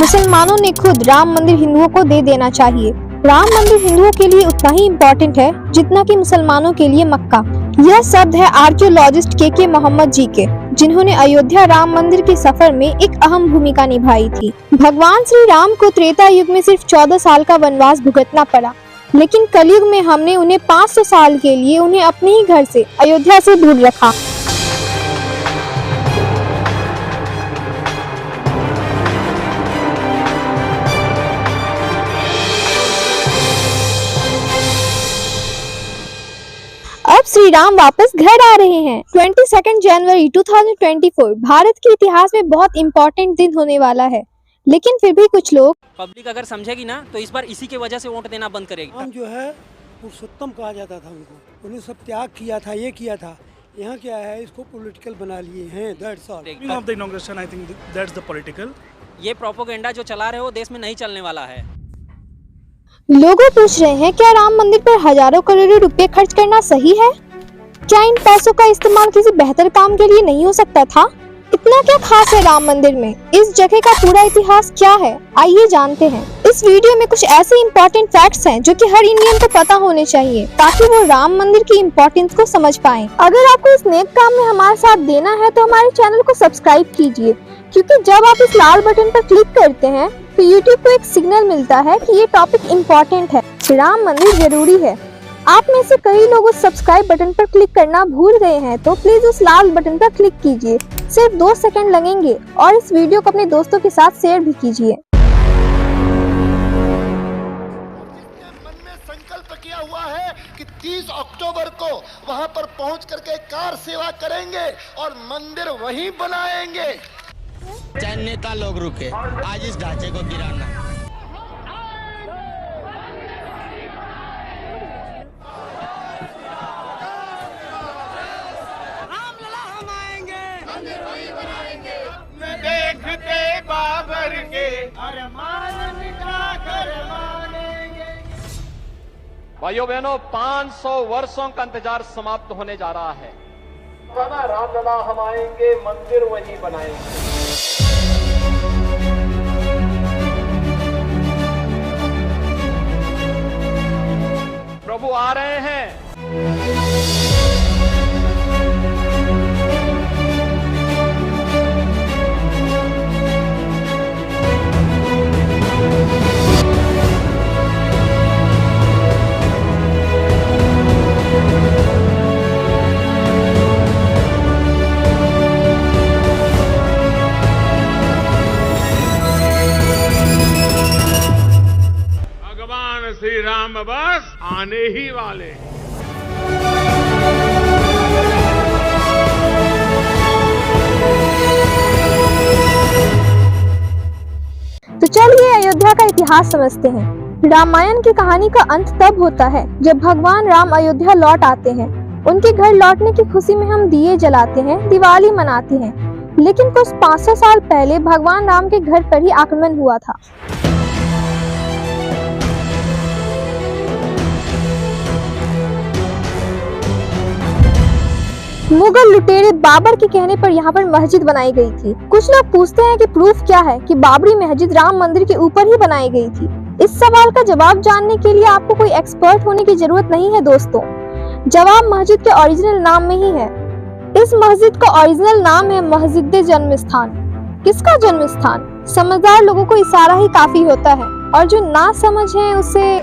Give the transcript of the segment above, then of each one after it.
मुसलमानों ने खुद राम मंदिर हिंदुओं को दे देना चाहिए। राम मंदिर हिंदुओं के लिए उतना ही इम्पोर्टेंट है जितना कि मुसलमानों के लिए मक्का। यह शब्द है आर्कियोलॉजिस्ट के मोहम्मद जी के, जिन्होंने अयोध्या राम मंदिर के सफर में एक अहम भूमिका निभाई थी। भगवान श्री राम को त्रेता युग में सिर्फ 14 साल का वनवास भुगतना पड़ा, लेकिन कलयुग में हमने उन्हें 500 साल के लिए उन्हें अपने ही घर से अयोध्या से दूर रखा। अब श्री राम वापस घर आ रहे हैं। 22 जनवरी 2024 भारत के इतिहास में बहुत इम्पोर्टेंट दिन होने वाला है, लेकिन फिर भी कुछ लोग पब्लिक अगर समझेगी ना तो इस बार इसी की वजह से वोट देना बंद करेगी। राम जो है पुरुषोत्तम कहा जाता था उनको, उन्होंने सब त्याग किया था, ये किया था। यहाँ क्या है, इसको पॉलिटिकल बना लिए हैं। That's all. Of the inauguration I think that's the political. ये प्रोपोगेंडा जो चला रहे हो देश में नहीं चलने वाला है। लोगों पूछ रहे हैं, क्या राम मंदिर पर हजारों करोड़ों रुपए खर्च करना सही है? क्या इन पैसों का इस्तेमाल किसी बेहतर काम के लिए नहीं हो सकता था? इतना क्या खास है राम मंदिर में? इस जगह का पूरा इतिहास क्या है, आइए जानते हैं। इस वीडियो में कुछ ऐसे इम्पोर्टेंट फैक्ट्स हैं जो कि हर इंडियन को पता होने चाहिए, ताकि वो राम मंदिर की इम्पोर्टेंस को समझ पाएं। अगर आपको इस नेक काम में हमारा साथ देना है तो हमारे चैनल को सब्सक्राइब कीजिए, क्योंकि जब आप इस लाल बटन पर क्लिक करते हैं तो YouTube को एक सिग्नल मिलता है कि ये टॉपिक इम्पोर्टेंट है, राम मंदिर जरूरी है। आप में से कई लोग उस सब्सक्राइब बटन पर क्लिक करना भूल गए हैं, तो प्लीज उस लाल बटन पर क्लिक कीजिए। सिर्फ 2 सेकंड लगेंगे और इस वीडियो को अपने दोस्तों के साथ शेयर भी कीजिए। मन में संकल्प किया हुआ है कि 30 अक्टूबर को वहां पर पहुंच करके कार सेवा करेंगे और मंदिर वहीं बनाएंगे। चंद नेता लोग रुके आज इस ढांचे को गिराना। राम लला हम आएंगे, मंदिर वहीं बनाएंगे। देखते बाबर के अरमान मिटा कर मानेंगे। भाइयों बहनों, 500 वर्षों का इंतजार समाप्त होने जा रहा है। राम लला हम आएंगे, मंदिर वहीं बनाएंगे। प्रभु आ रहे हैं। भगवान श्री राम बस आने ही वाले। तो चलिए अयोध्या का इतिहास समझते हैं। रामायण की कहानी का अंत तब होता है जब भगवान राम अयोध्या लौट आते हैं। उनके घर लौटने की खुशी में हम दिए जलाते हैं, दिवाली मनाते हैं। लेकिन कुछ 500 साल पहले भगवान राम के घर पर ही आक्रमण हुआ था। मुगल लुटेरे बाबर के कहने पर यहाँ पर मस्जिद बनाई गई थी। कुछ लोग पूछते हैं कि प्रूफ क्या है कि बाबरी मस्जिद राम मंदिर के ऊपर ही बनाई गई थी। इस सवाल का जवाब जानने के लिए आपको कोई एक्सपर्ट होने की जरूरत नहीं है दोस्तों। जवाब मस्जिद के ओरिजिनल नाम में ही है। इस मस्जिद का ओरिजिनल नाम है मस्जिद जन्म स्थान। किसका जन्म स्थान? समझदार लोगों को इशारा ही काफी होता है, और जो ना समझ है उसे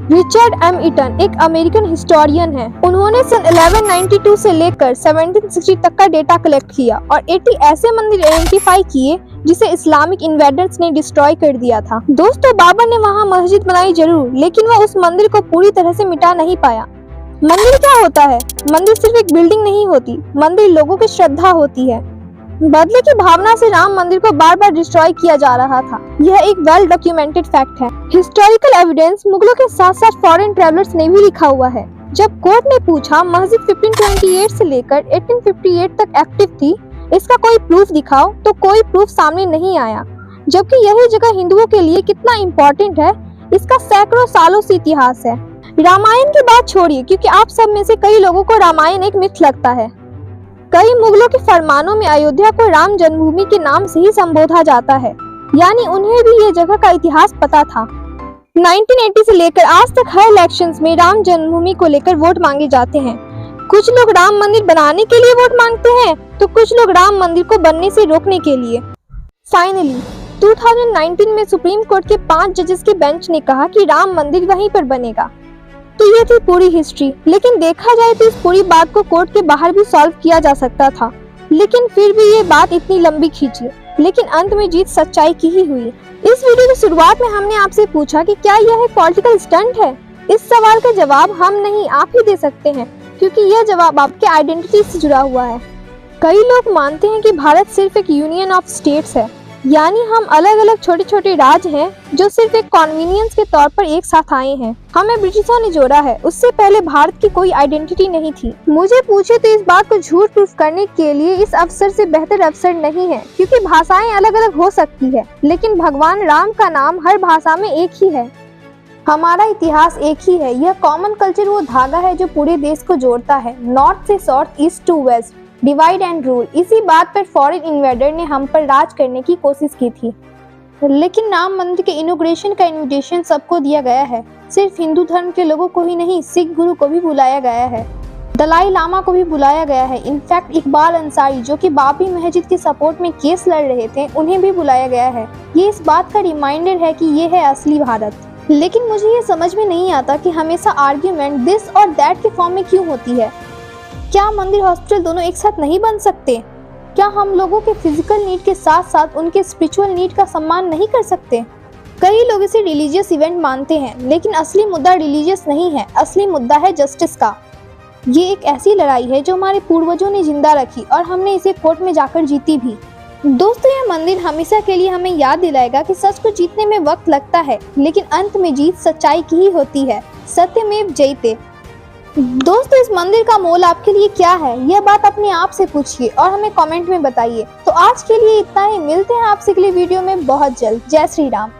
रिचर्ड एम ईटन एक अमेरिकन हिस्टोरियन है। उन्होंने सन 1192 से लेकर 1760 तक का डेटा कलेक्ट किया और 80 ऐसे मंदिर आइडेंटिफाई किए जिसे इस्लामिक इन्वेडर्स ने डिस्ट्रॉय कर दिया था। दोस्तों, बाबर ने वहां मस्जिद बनाई जरूर, लेकिन वो उस मंदिर को पूरी तरह से मिटा नहीं पाया। मंदिर क्या होता है? मंदिर सिर्फ एक बिल्डिंग नहीं होती, मंदिर लोगों की श्रद्धा होती है। बदले की भावना से राम मंदिर को बार बार डिस्ट्रॉय किया जा रहा था। यह एक वेल डॉक्यूमेंटेड फैक्ट है। हिस्टोरिकल एविडेंस मुगलों के साथ साथ फॉरेन ट्रैवलर्स ने भी लिखा हुआ है। जब कोर्ट ने पूछा मस्जिद 1528 से लेकर 1858 तक एक्टिव थी, इसका कोई प्रूफ दिखाओ, तो कोई प्रूफ सामने नहीं आया। जबकि यही जगह हिंदुओं के लिए कितना इम्पोर्टेंट है, इसका सैकड़ों सालों से इतिहास है। रामायण की बात छोड़िए, क्योंकि आप सब में से कई लोगों को रामायण एक मिथ लगता है। कई मुगलों के फरमानों में अयोध्या को राम जन्मभूमि के नाम से ही संबोधा जाता है। यानी उन्हें भी ये जगह का इतिहास पता था। 1980 से लेकर आज तक हर इलेक्शंस में राम जन्मभूमि को लेकर वोट मांगे जाते हैं। कुछ लोग राम मंदिर बनाने के लिए वोट मांगते हैं तो कुछ लोग राम मंदिर को बनने से रोकने के लिए। फाइनली 2019 में सुप्रीम कोर्ट के 5 जजेस के बेंच ने कहा कि राम मंदिर वहीं पर बनेगा। तो ये थी पूरी हिस्ट्री, लेकिन देखा जाए तो इस पूरी बात को कोर्ट के बाहर भी सॉल्व किया जा सकता था, लेकिन फिर भी ये बात इतनी लंबी खींची, लेकिन अंत में जीत सच्चाई की ही हुई। इस वीडियो की शुरुआत में हमने आपसे पूछा कि क्या यह एक पॉलिटिकल स्टंट है। इस सवाल का जवाब हम नहीं, आप ही दे सकते हैं, क्योंकि यह जवाब आपके आइडेंटिटी से जुड़ा हुआ है। कई लोग मानते हैं कि भारत सिर्फ एक यूनियन ऑफ स्टेट्स है, यानी हम अलग अलग छोटे छोटे राज्य हैं जो सिर्फ एक कन्वीनियंस के तौर पर एक साथ आए हैं। हमें ब्रिटिशों ने जोड़ा है, उससे पहले भारत की कोई आइडेंटिटी नहीं थी। मुझे पूछे तो इस बात को झूठ प्रूफ करने के लिए इस अवसर से बेहतर अवसर नहीं है, क्योंकि भाषाएं अलग अलग हो सकती है, लेकिन भगवान राम का नाम हर भाषा में एक ही है। हमारा इतिहास एक ही है। यह कॉमन कल्चर वो धागा है जो पूरे देश को जोड़ता है, नॉर्थ से south, east to west, divide and rule. इसी बात पर फॉरेन इन्वेडर ने हम पर राज करने की कोशिश की थी, लेकिन राम मंदिर के इनॉग्रेशन का इनविटेशन सबको दिया गया है। सिर्फ हिंदू धर्म के लोगों को ही नहीं, सिख गुरु को भी बुलाया गया है, दलाई लामा को भी बुलाया गया है। इनफैक्ट इकबाल अंसारी जो कि बाबरी मस्जिद के सपोर्ट में केस लड़ रहे थे, उन्हें भी बुलाया गया है। ये इस बात का रिमाइंडर है कि ये है असली भारत। लेकिन मुझे ये समझ में नहीं आता कि हमेशा आर्ग्यूमेंट दिस और दैट के फॉर्म में क्यों होती है। क्या मंदिर हॉस्पिटल दोनों एक साथ नहीं बन सकते? क्या हम लोगों के फिजिकल नीड के साथ साथ उनके स्पिरिचुअल नीड का सम्मान नहीं कर सकते? कई लोग इसे रिलीजियस इवेंट मानते हैं, लेकिन असली मुद्दा रिलीजियस नहीं है, असली मुद्दा है जस्टिस का। ये एक ऐसी लड़ाई है जो हमारे पूर्वजों ने जिंदा रखी और हमने इसे कोर्ट में जाकर जीती भी। दोस्तों, यह मंदिर हमेशा के लिए हमें याद दिलाएगा कि सच को जीतने में वक्त लगता है, लेकिन अंत में जीत सच्चाई की ही होती है। सत्यमेव जयते। दोस्तों, इस मंदिर का मोल आपके लिए क्या है, यह बात अपने आप से पूछिए और हमें कमेंट में बताइए। तो आज के लिए इतना ही, मिलते हैं आपसे अगली वीडियो में बहुत जल्द। जय श्री राम।